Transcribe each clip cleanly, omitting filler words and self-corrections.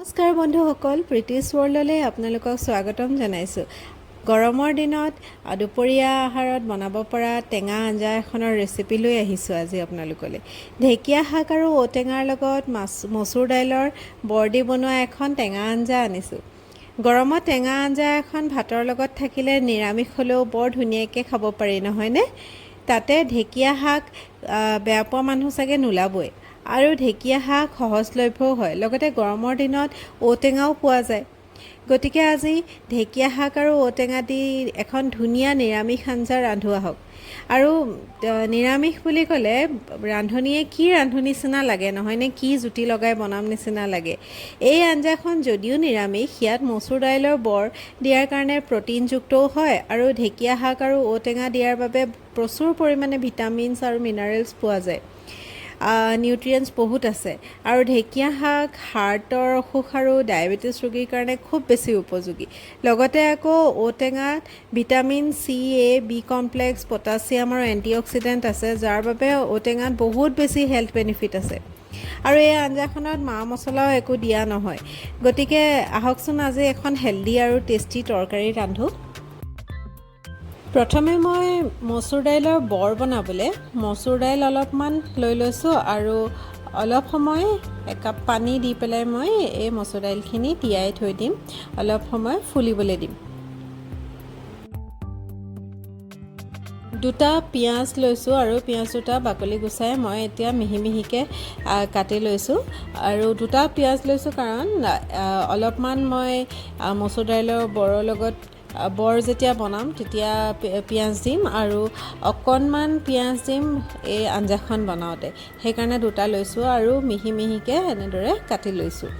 নমস্কাৰ বন্ধুসকল, প্ৰীতি সৱৰ্ল্ডলৈ আপোনালোকক স্বাগতম জনাইছোঁ। গৰমৰ দিনত দুপৰীয়া আহাৰত বনাব পৰা টেঙা আঞ্জা এখনৰ ৰেচিপি লৈ আহিছোঁ আজি আপোনালোকলৈ। ঢেকীয়া শাক আৰু ঔটেঙাৰ লগত মচুৰ দাইলৰ বৰ দি বনোৱা এখন টেঙা আঞ্জা আনিছোঁ। গৰমত টেঙা আঞ্জা এখন ভাতৰ লগত থাকিলে নিৰামিষ হ'লেও বৰ ধুনীয়াকৈ খাব পাৰি, নহয়নে? তাতে ঢেকীয়া শাক বেয়া পোৱা মানুহ চাগে নোলাবই। আৰু ঢেকীয়া শাক সহজলভ্যও হয়, লগতে গৰমৰ দিনত ঔটেঙাও পোৱা যায়। গতিকে আজি ঢেকীয়া শাক আৰু ঔটেঙা দি এখন ধুনীয়া নিৰামিষ আঞ্জা ৰান্ধো আহক। আৰু নিৰামিষ বুলি ক'লে ৰান্ধনীয়ে কি ৰান্ধো নিচিনা লাগে, নহয়নে? কি জুতি লগাই বনাম নিচিনা লাগে। এই আঞ্জাখন যদিও নিৰামিষ, ইয়াত মচুৰ দাইলৰ বৰ দিয়াৰ কাৰণে প্ৰটিনযুক্তও হয় আৰু ঢেকীয়া শাক আৰু ঔটেঙা দিয়াৰ বাবে প্ৰচুৰ পৰিমাণে ভিটামিনছ আৰু মিনাৰেলছ পোৱা যায়। নিউট্ৰিয়েণ্টছ বহুত আছে। আৰু ঢেকীয়া শাক হাৰ্টৰ অসুখ আৰু ডায়েবেটিছ ৰোগীৰ কাৰণে খুব বেছি উপযোগী। লগতে আকৌ ঔটেঙাত ভিটামিন চি, এ, বি কমপ্লেক্স, পটাছিয়াম আৰু এণ্টিঅক্সিডেণ্ট আছে, যাৰ বাবে ঔটেঙাত বহুত বেছি হেল্থ বেনিফিট আছে। আৰু এই আঞ্জাখনত মা মছলাও একো দিয়া নহয়। গতিকে আহকচোন আজি এখন হেল্ডি আৰু টেষ্টি তৰকাৰী ৰান্ধো। প্ৰথমে মই মচুৰ দাইলৰ বৰ বনাবলৈ মচুৰ দাইল অলপমান লৈ লৈছোঁ আৰু অলপ সময় একাপ পানী দি পেলাই মই এই মচুৰ দাইলখিনি তিয়াই থৈ দিম, অলপ সময় ফুলিবলৈ দিম। দুটা পিঁয়াজ লৈছোঁ আৰু পিঁয়াজ দুটা বাকলি গুচাই মই এতিয়া মিহি মিহিকৈ কাটি লৈছোঁ। আৰু দুটা পিঁয়াজ লৈছোঁ কাৰণ অলপমান মই মচুৰ দাইলৰ বৰৰ লগত বৰ যেতিয়া বনাম তেতিয়া পিঁয়াজ দিম আৰু অকণমান পিঁয়াজ দিম এই আঞ্জাখন বনাওঁতে, সেইকাৰণে দুটা লৈছোঁ আৰু মিহি মিহিকৈ এনেদৰে কাটি লৈছোঁ।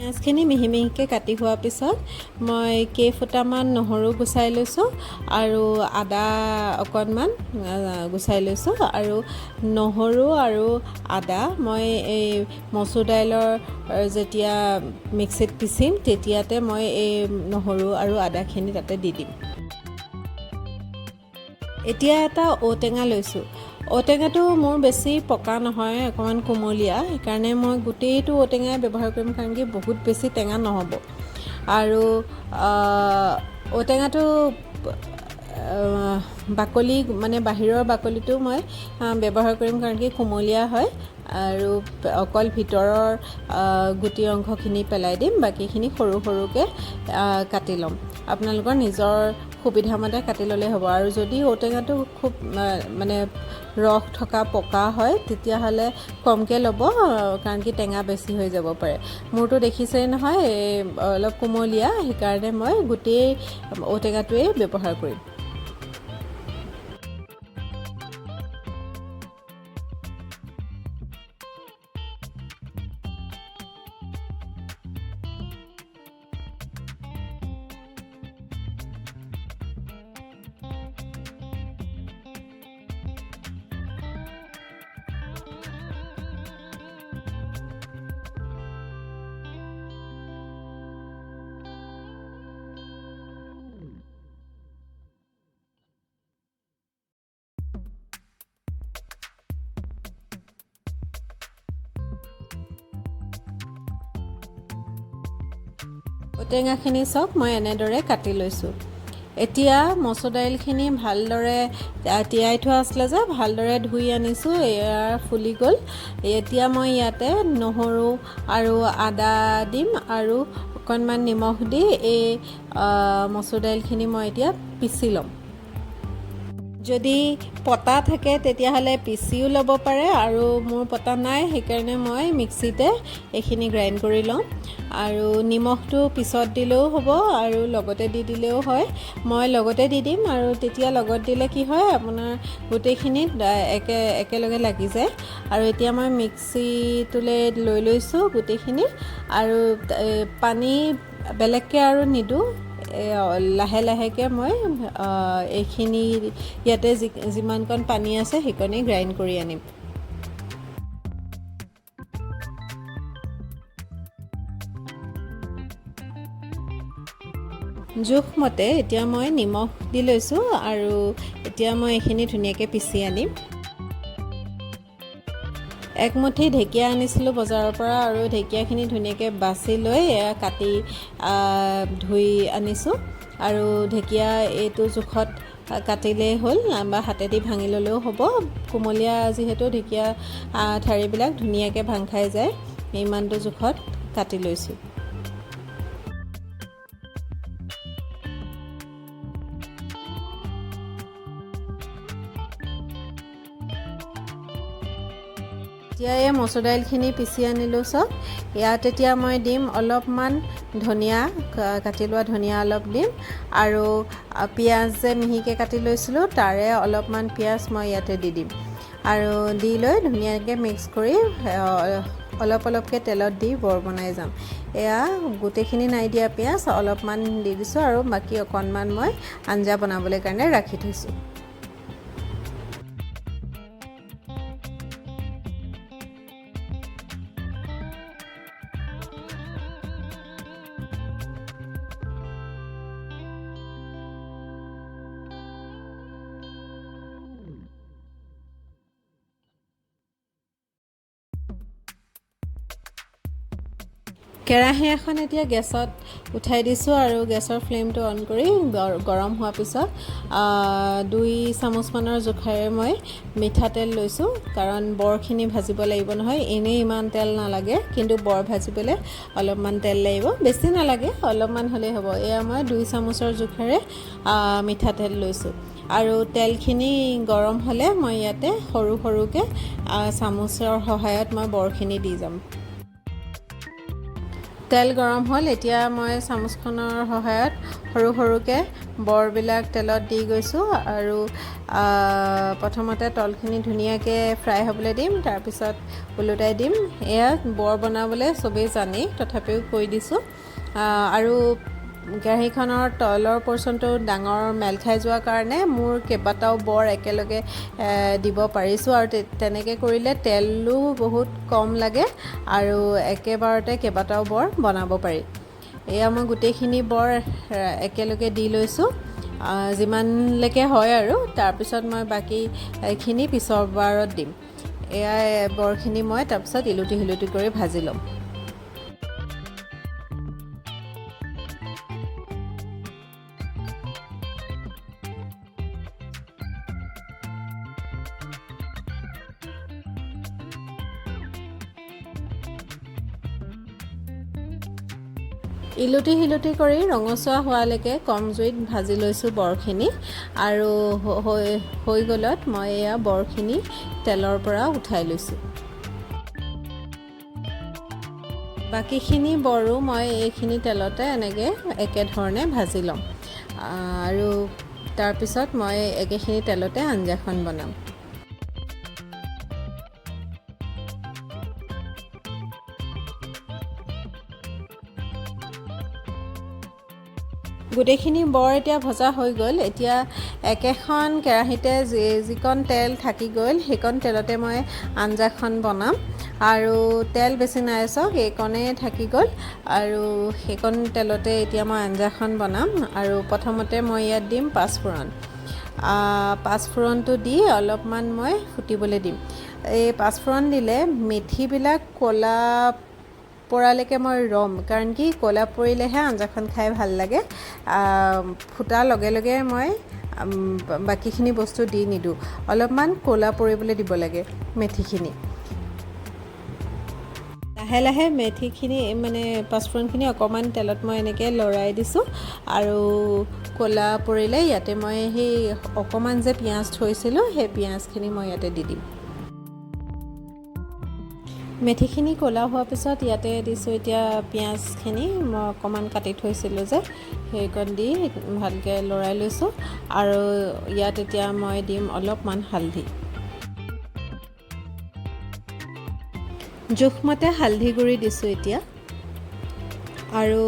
পিঁয়াজখিনি মিহি মিহিকৈ কাটি হোৱাৰ পিছত মই কেইফুটামান নহৰু গুচাই লৈছোঁ আৰু আদা অকণমান গুচাই লৈছোঁ। আৰু নহৰু আৰু আদা মই এই মচুৰ দাইলৰ যেতিয়া মিক্সিত পিচিম তেতিয়াতে মই এই নহৰু আৰু আদাখিনি তাতে দি দিম। এতিয়া এটা ঔটেঙা লৈছোঁ। ঔটেঙাটো মোৰ বেছি পকা নহয়, অকণমান কোমলীয়া, সেইকাৰণে মই গোটেইটো ঔটেঙাই ব্যৱহাৰ কৰিম, কাৰণ কি বহুত বেছি টেঙা নহ'ব। আৰু ঔটেঙাটো বাকলি মানে বাহিৰৰ বাকলিটো মই ব্যৱহাৰ কৰিম, কাৰণ কি কোমলীয়া হয় আৰু অকল ভিতৰৰ গুটি অংশখিনি পেলাই দিম, বাকীখিনি সৰু সৰুকৈ কাটি ল'ম। আপোনালোকৰ নিজৰ সুবিধামতে কাটি ল'লেই হ'ব। আৰু যদি ঔটেঙাটো খুব মানে ৰস থকা পকা হয় তেতিয়াহ'লে কমকৈ ল'ব, কাৰণ কি টেঙা বেছি হৈ যাব পাৰে। মোৰতো দেখিছেই নহয় অলপ কোমলীয়া, সেইকাৰণে মই গোটেই ঔটেঙাটোৱেই ব্যৱহাৰ কৰিম। ঔটেঙাখিনি চাওক মই এনেদৰে কাটি লৈছোঁ। এতিয়া মচুৰ দাইলখিনি ভালদৰে তিয়াই থোৱা আছিলে যে ভালদৰে ধুই আনিছোঁ, এয়া ফুলি গ'ল। এতিয়া মই ইয়াতে নহৰু আৰু আদা দিম আৰু অকণমান নিমখ দি এই মচুৰ দাইলখিনি মই এতিয়া পিচি ল'ম। যদি পতা থাকে তেতিয়াহ'লে পিচিও ল'ব পাৰে, আৰু মোৰ পতা নাই সেইকাৰণে মই মিক্সিতে এইখিনি গ্ৰাইণ্ড কৰি লওঁ। আৰু নিমখটো পিছত দিলেও হ'ব আৰু লগতে দি দিলেও হয়। মই লগতে দি দিম, আৰু তেতিয়া লগত দিলে কি হয় আপোনাৰ গোটেইখিনিত একেলগে লাগি যায়। আৰু এতিয়া মই মিক্সিটোলৈ লৈ লৈছোঁ গোটেইখিনি, আৰু পানী বেলেগকৈ আৰু নিদিওঁ, লাহে লাহেকৈ মই এইখিনি ইয়াতে যিমানকণ পানী আছে সেইকণেই গ্ৰাইণ্ড কৰি আনিম। জোখমতে এতিয়া মই নিমখ দি লৈছোঁ, আৰু এতিয়া মই এইখিনি ধুনীয়াকৈ পিচি আনিম। একমুঠি ঢেকীয়া আনিছিলোঁ বজাৰৰ পৰা আৰু ঢেকীয়াখিনি ধুনীয়াকৈ বাছি লৈ কাটি ধুই আনিছোঁ আৰু ঢেকীয়া এইটো জোখত কাটিলেই হ'ল বা হাতেদি ভাঙি ল'লেও হ'ব কোমলীয়া যিহেতু ঢেকীয়া ঠাৰিবিলাক ধুনীয়াকৈ ভাং খাই যায় ইমানটো জোখত কাটি লৈছোঁ এতিয়া এই মচুৰ দাইলখিনি পিচি আনিলোঁ চব ইয়াত এতিয়া মই দিম অলপমান ধনিয়া কাটি লোৱা ধনিয়া অলপ দিম আৰু পিঁয়াজ যে মিহিকৈ কাটি লৈছিলোঁ তাৰে অলপমান পিঁয়াজ মই ইয়াতে দি দিম আৰু দি লৈ ধুনীয়াকৈ মিক্স কৰি অলপ অলপকৈ তেলত দি বৰ বনাই যাম এয়া গোটেইখিনি নাই দিয়া পিঁয়াজ অলপমান দি দিছোঁ আৰু বাকী অকণমান মই আঞ্জা বনাবলৈ কাৰণে ৰাখি থৈছোঁ কেৰাহী এখন এতিয়া গেছত উঠাই দিছোঁ আৰু গেছৰ ফ্লেমটো অন কৰি গৰম হোৱাৰ পিছত 2 চামুচমানৰ জোখাৰে মই মিঠাতেল লৈছোঁ কাৰণ বৰখিনি ভাজিব লাগিব নহয় এনেই ইমান তেল নালাগে কিন্তু বৰ ভাজিবলৈ অলপমান তেল লাগিব বেছি নালাগে অলপমান হ'লেই হ'ব এয়া মই 2 চামুচৰ জোখাৰে মিঠাতেল লৈছোঁ আৰু তেলখিনি গৰম হ'লে মই ইয়াতে সৰু সৰুকৈ চামুচৰ সহায়ত মই বৰখিনি দি যাম তেল গৰম হ'ল এতিয়া মই চামুচখনৰ সহায়ত সৰু সৰুকৈ বৰবিলাক তেলত দি গৈছোঁ আৰু প্ৰথমতে তলখিনি ধুনীয়াকৈ ফ্ৰাই হ'বলৈ দিম তাৰপিছত ওলোটাই দিম এয়া বৰ বনাবলৈ চবেই জানেই তথাপিও কৈ দিছোঁ আৰু কেৰাহীখনৰ তলৰ পৰ্চনটো ডাঙৰ মেল খাই যোৱাৰ কাৰণে মোৰ কেইবাটাও বৰ একেলগে দিব পাৰিছোঁ আৰু তেনেকৈ কৰিলে তেলো বহুত কম লাগে আৰু একেবাৰতে কেইবাটাও বৰ বনাব পাৰি এয়া মই গোটেইখিনি বৰ একেলগে দি লৈছোঁ যিমানলৈকে হয় আৰু তাৰপিছত মই বাকীখিনি পিছৰ বাৰত দিম এয়া বৰখিনি মই তাৰপিছত ইলুটি হিলুটি কৰি ভাজি ল'ম ইলুটি হিলুটি কৰি ৰঙচুৱা হোৱালৈকে কম জুইত ভাজি লৈছোঁ বৰখিনি আৰু হৈ গ'লত মই এয়া বৰখিনি তেলৰ পৰা উঠাই লৈছোঁ বাকীখিনি বৰো মই এইখিনি তেলতে এনেকৈ একেধৰণে ভাজি ল'ম আৰু তাৰপিছত মই একেখিনি তেলতে আঞ্জাখন বনাম গোটেইখিনি বৰ এতিয়া ভজা হৈ গ'ল এতিয়া একেখন কেৰাহীতে যিকণ তেল থাকি গ'ল সেইকণ তেলতে মই আঞ্জাখন বনাম আৰু তেল বেছি নাই চাওক এইকণেই থাকি গ'ল আৰু সেইকণ তেলতে এতিয়া মই আঞ্জাখন বনাম আৰু প্ৰথমতে মই ইয়াত দিম পাঁচফোৰণটো দি অলপমান মই ফুটিবলৈ দিম এই পাঁচফোৰণ দিলে মেথিবিলাক ক'লা পৰালৈকে মই ৰ'ম কাৰণ কি ক'লা পৰিলেহে আঞ্জাখন খাই ভাল লাগে ফুটাৰ লগে লগে মই বাকীখিনি বস্তু দি নিদিওঁ অলপমান ক'লা পৰিবলৈ দিব লাগে মেথিখিনি লাহে লাহে মেথিখিনি মানে পাঁচফোৰণখিনি অকণমান তেলত মই এনেকৈ লৰাই দিছোঁ আৰু ক'লা পৰিলে ইয়াতে মই সেই অকণমান যে পিঁয়াজ থৈছিলোঁ সেই পিঁয়াজখিনি মই ইয়াতে দি দিম মেথিখিনি ক'লা হোৱাৰ পিছত ইয়াতে দিছোঁ এতিয়া পিঁয়াজখিনি মই অকণমান কাটি থৈছিলোঁ যে সেইকণ দি ভালকৈ লৰাই লৈছোঁ আৰু ইয়াত এতিয়া মই দিম অলপমান হালধি জোখমতে হালধি গুড়ি দিছোঁ এতিয়া আৰু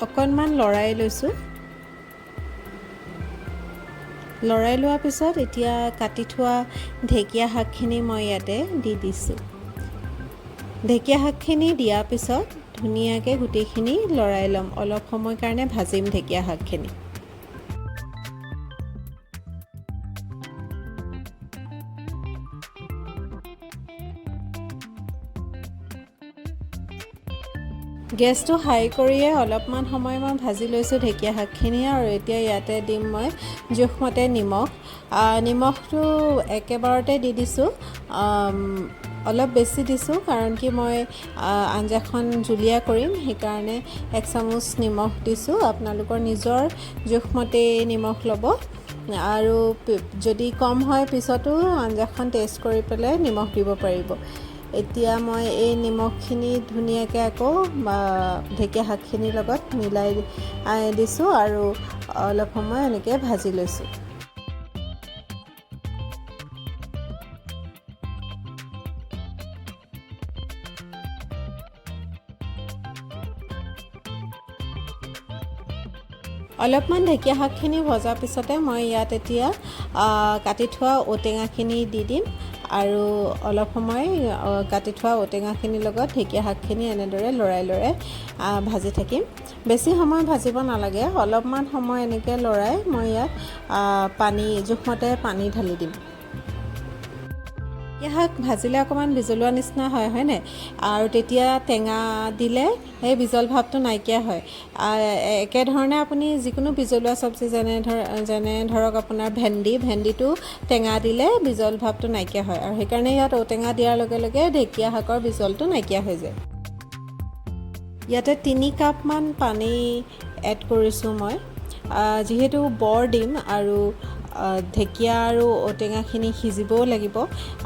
অকণমান লৰাই লৈছোঁ লৰাই লোৱাৰ পিছত এতিয়া কাটি থোৱা ঢেকীয়া শাকখিনি মই ইয়াতে দি দিছোঁ ঢেকীয়া শাকখিনি দিয়াৰ পিছত ধুনীয়াকৈ গোটেইখিনি লৰাই ল'ম অলপ সময় কাৰণে ভাজিম ঢেকীয়া শাকখিনি গেছটো হাই কৰিয়ে অলপমান সময় মই ভাজি লৈছোঁ ঢেকীয়া শাকখিনি আৰু এতিয়া ইয়াতে দিম মই জোখমতে নিমখটো একেবাৰতে দি দিছোঁ অলপ বেছি দিছোঁ কাৰণ কি মই আঞ্জাখন জুলীয়া কৰিম সেইকাৰণে 1 চামুচ নিমখ দিছোঁ আপোনালোকৰ নিজৰ জোখমতে নিমখ ল'ব আৰু যদি কম হয় পিছতো আঞ্জাখন টেষ্ট কৰি পেলাই নিমখ দিব পাৰিব এতিয়া মই এই নিমখখিনি ধুনীয়াকৈ আকৌ ঢেকীয়া শাকখিনিৰ লগত মিলাই দিছোঁ আৰু অলপ সময় এনেকৈ ভাজি লৈছোঁ অলপমান ঢেকীয়া শাকখিনি ভজাৰ পিছতে মই ইয়াত এতিয়া কাটি থোৱা ঔটেঙাখিনি দি দিম আৰু অলপ সময় কাটি থোৱা ঔটেঙাখিনিৰ লগত ঢেকীয়া শাকখিনি এনেদৰে লৰাই ভাজি থাকিম বেছি সময় ভাজিব নালাগে অলপমান সময় এনেকৈ লৰাই মই ইয়াত জোখমতে পানী ঢালি দিম ঢেকীয়া শাক ভাজিলে অকণমান বিজলুৱা নিচিনা হয়নে আৰু তেতিয়া টেঙা দিলে সেই বিজল ভাৱটো নাইকিয়া হয় একেধৰণে আপুনি যিকোনো বিজলুৱা চব্জি যেনে ধৰক আপোনাৰ ভেন্দিটো টেঙা দিলে বিজল ভাৱটো নাইকিয়া হয় আৰু সেইকাৰণে ইয়াত ঔটেঙা দিয়াৰ লগে লগে ঢেকীয়া শাকৰ বিজলটো নাইকিয়া হৈ যায় ইয়াতে 3 কাপমান পানী এড কৰিছোঁ মই যিহেতু বৰ দিম আৰু ঢেকীয়া আৰু ঔটেঙাখিনি সিজিবও লাগিব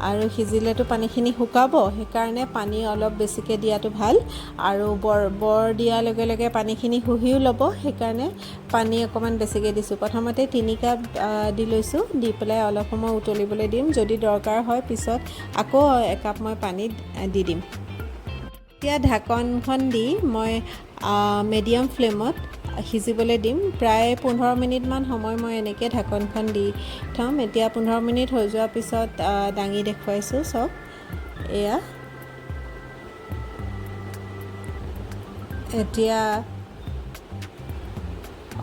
আৰু সিজিলেতো পানীখিনি শুকাব সেইকাৰণে পানী অলপ বেছিকৈ দিয়াটো ভাল আৰু বৰ দিয়াৰ লগে লগে পানীখিনি শুহিও ল'ব সেইকাৰণে পানী অকণমান বেছিকৈ দিছোঁ প্ৰথমতে 3 কাপ দি লৈছোঁ দি পেলাই অলপ সময় উতলিবলৈ দিম যদি দৰকাৰ হয় পিছত আকৌ 1 কাপ মই পানী দি দিম এতিয়া ঢাকনখন দি মই মিডিয়াম ফ্লেমত সিজিবলৈ দিম প্ৰায় 15 মিনিটমান সময় মই এনেকৈ ঢাকনখন দি থ'ম এতিয়া 15 মিনিট হৈ যোৱাৰ পিছত দাঙি দেখুৱাইছোঁ চব এয়া এতিয়া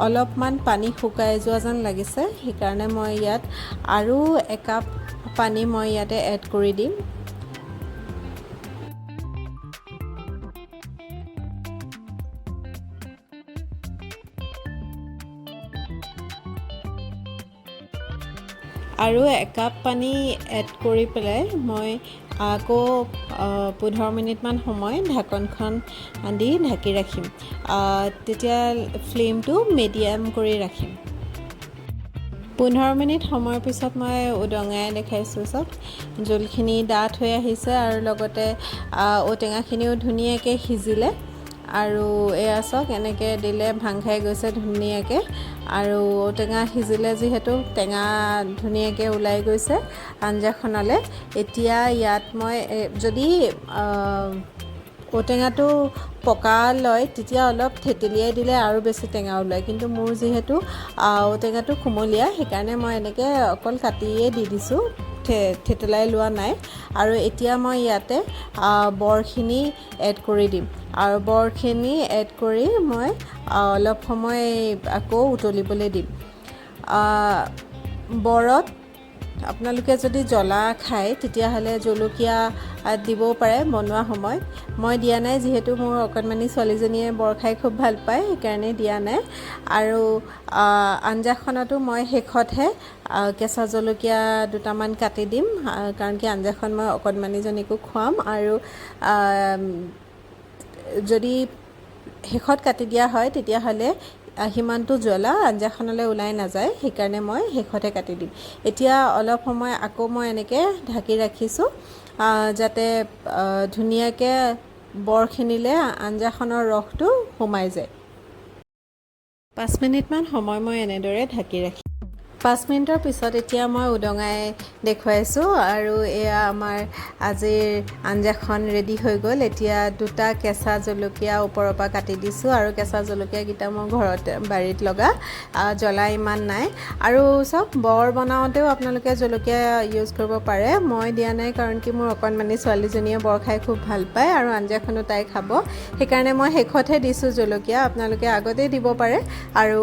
অলপমান পানী শুকাই যোৱা যেন লাগিছে সেইকাৰণে মই ইয়াত আৰু 1 কাপ পানী মই ইয়াতে এড কৰি দিম আৰু 1 কাপ পানী এড কৰি পেলাই মই আকৌ 15 মিনিটমান সময় ঢাকনখন দি ঢাকি ৰাখিম তেতিয়া ফ্লেমটো মিডিয়াম কৰি ৰাখিম 15 মিনিট সময়ৰ পিছত মই উদঙাই দেখাইছোঁ চব জোলখিনি ডাঠ হৈ আহিছে আৰু লগতে ঔটেঙাখিনিও ধুনীয়াকৈ সিজিলে আৰু এয়া চাওক এনেকৈ দিলে ভাং খাই গৈছে ধুনীয়াকৈ আৰু ঔটেঙা সিজিলে যিহেতু টেঙা ধুনীয়াকৈ ওলাই গৈছে আঞ্জাখনলৈ এতিয়া ইয়াত মই যদি ঔটেঙাটো পকা লয় তেতিয়া অলপ থেতেলিয়াই দিলে আৰু বেছি টেঙা ওলায় কিন্তু মোৰ যিহেতু ঔটেঙাটো কুমলীয়া সেইকাৰণে মই এনেকৈ অকল কাটিয়ে দি দিছোঁ থেতেলাই লোৱা নাই আৰু এতিয়া মই ইয়াতে বৰখিনি এড কৰি দিম আৰু বৰখিনি এড কৰি মই অলপ সময় আকৌ উতলিবলৈ দিম বৰত আপোনালোকে যদি জ্বলা খায় তেতিয়াহ'লে জলকীয়া দিবও পাৰে বনোৱা সময়ত মই দিয়া নাই যিহেতু মোৰ অকণমানি ছোৱালীজনীয়ে বৰ খাই খুব ভাল পায় সেইকাৰণে দিয়া নাই আৰু আঞ্জাখনতো মই শেষতহে কেঁচা জলকীয়া দুটামান কাটি দিম কাৰণ কি আঞ্জাখন মই অকণমানিজনীকো খুৱাম আৰু যদি শেষত কাটি দিয়া হয় তেতিয়াহ'লে সিমানটো জ্বলা আঞ্জাখনলৈ ওলাই নাযায় সেইকাৰণে মই শেষতে কাটি দিম এতিয়া অলপ সময় আকৌ মই এনেকৈ ঢাকি ৰাখিছোঁ যাতে ধুনীয়াকৈ বৰখিনিলে আঞ্জাখনৰ ৰসটো সোমাই যায় 5 মিনিটমান সময় মই এনেদৰে ঢাকি ৰাখিম 5 মিনিটৰ পিছত এতিয়া মই উদঙাই দেখুৱাইছোঁ আৰু এয়া আমাৰ আজিৰ আঞ্জাখন ৰেডি হৈ গ'ল এতিয়া 2টা কেঁচা জলকীয়া ওপৰৰ পৰা কাটি দিছোঁ আৰু কেঁচা জলকীয়াকেইটা মোৰ ঘৰতে বাৰীত লগা জ্বলা ইমান নাই আৰু চব বৰ বনাওঁতেও আপোনালোকে জলকীয়া ইউজ কৰিব পাৰে মই দিয়া নাই কাৰণ কি মোৰ অকণমানি ছোৱালীজনীয়ে বৰ খাই খুব ভাল পায় আৰু আঞ্জাখনো তাই খাব সেইকাৰণে মই শেষতহে দিছোঁ জলকীয়া আপোনালোকে আগতেই দিব পাৰে আৰু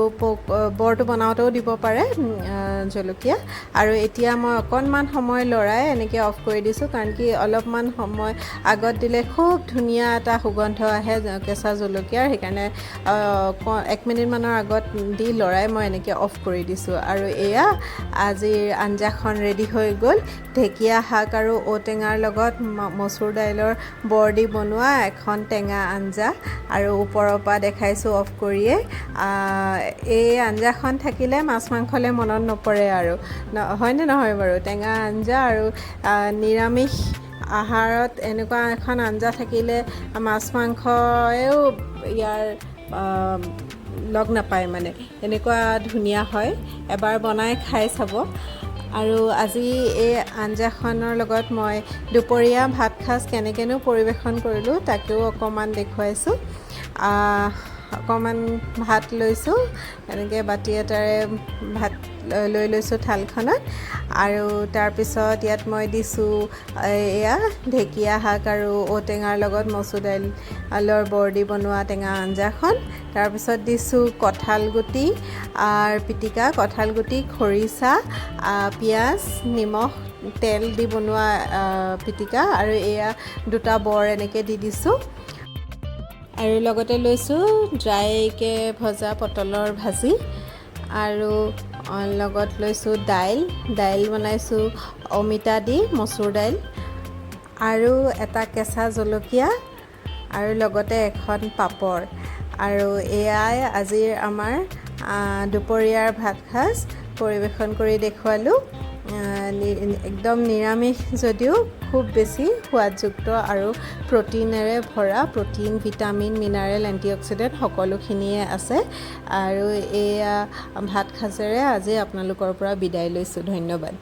বৰটো বনাওঁতেও দিব পাৰে জলকীয়া আৰু এতিয়া মই অকণমান সময় লৰাই এনেকৈ অফ কৰি দিছোঁ কাৰণ কি অলপমান সময় আগত দিলে খুব ধুনীয়া এটা সুগন্ধ আহে কেঁচা জলকীয়াৰ সেইকাৰণে 1 মিনিটমানৰ আগত দি লৰাই মই এনেকৈ অফ কৰি দিছোঁ আৰু এয়া আজিৰ আঞ্জাখন ৰেডি হৈ গ'ল ঢেকীয়া শাক আৰু ঔটেঙাৰ লগত মচুৰ দাইলৰ বৰ দি বনোৱা এখন টেঙা আঞ্জা আৰু ওপৰৰ পৰা দেখাইছোঁ অফ কৰিয়ে এই আঞ্জাখন থাকিলে মাছ মাংসলৈ মনত নপৰে আৰু হয়নে নহয় বাৰু টেঙা আঞ্জা আৰু নিৰামিষ আহাৰত এনেকুৱা এখন আঞ্জা থাকিলে মাছ মাংসয়েও ইয়াৰ লগ নাপায় মানে এনেকুৱা ধুনীয়া হয় এবাৰ বনাই খাই চাব আৰু আজি এই আঞ্জাখনৰ লগত মই দুপৰীয়া ভাত সাজ কেনেকৈনো পৰিৱেশন কৰিলোঁ তাকেও অকণমান দেখুৱাইছোঁ অকণমান ভাত লৈছোঁ এনেকৈ বাতি এটাৰে ভাত লৈ লৈছোঁ থালখনত আৰু তাৰপিছত ইয়াত মই দিছোঁ এয়া ঢেকীয়া শাক আৰু ঔটেঙাৰ লগত মচুৰ দাইলৰ বৰ দি বনোৱা টেঙা আঞ্জাখন তাৰপিছত দিছোঁ কঁঠাল গুটি পিটিকা কঁঠাল গুটি খৰিচা পিঁয়াজ নিমখ তেল দি বনোৱা পিটিকা আৰু এয়া দুটা বৰ এনেকৈ দি দিছোঁ আৰু লগতে লৈছোঁ ড্ৰাইকৈ ভজা পটলৰ ভাজি আৰু লগত লৈছোঁ দাইল বনাইছোঁ অমিতা দি মচুৰ দাইল আৰু এটা কেঁচা জলকীয়া আৰু লগতে এখন পাপৰ আৰু এয়াই আজিৰ আমাৰ দুপৰীয়াৰ ভাত সাজ পৰিৱেশন কৰি দেখুৱালোঁ একদম নিৰামিষ যদিও খুব বেছি সোৱাদযুক্ত আৰু প্ৰটিনেৰে ভৰা প্ৰটিন ভিটামিন মিনাৰেল এণ্টিঅক্সিডেণ্ট সকলোখিনিয়ে আছে আৰু এয়া ভাত সাজেৰে আজি আপোনালোকৰ পৰা বিদায় লৈছোঁ ধন্যবাদ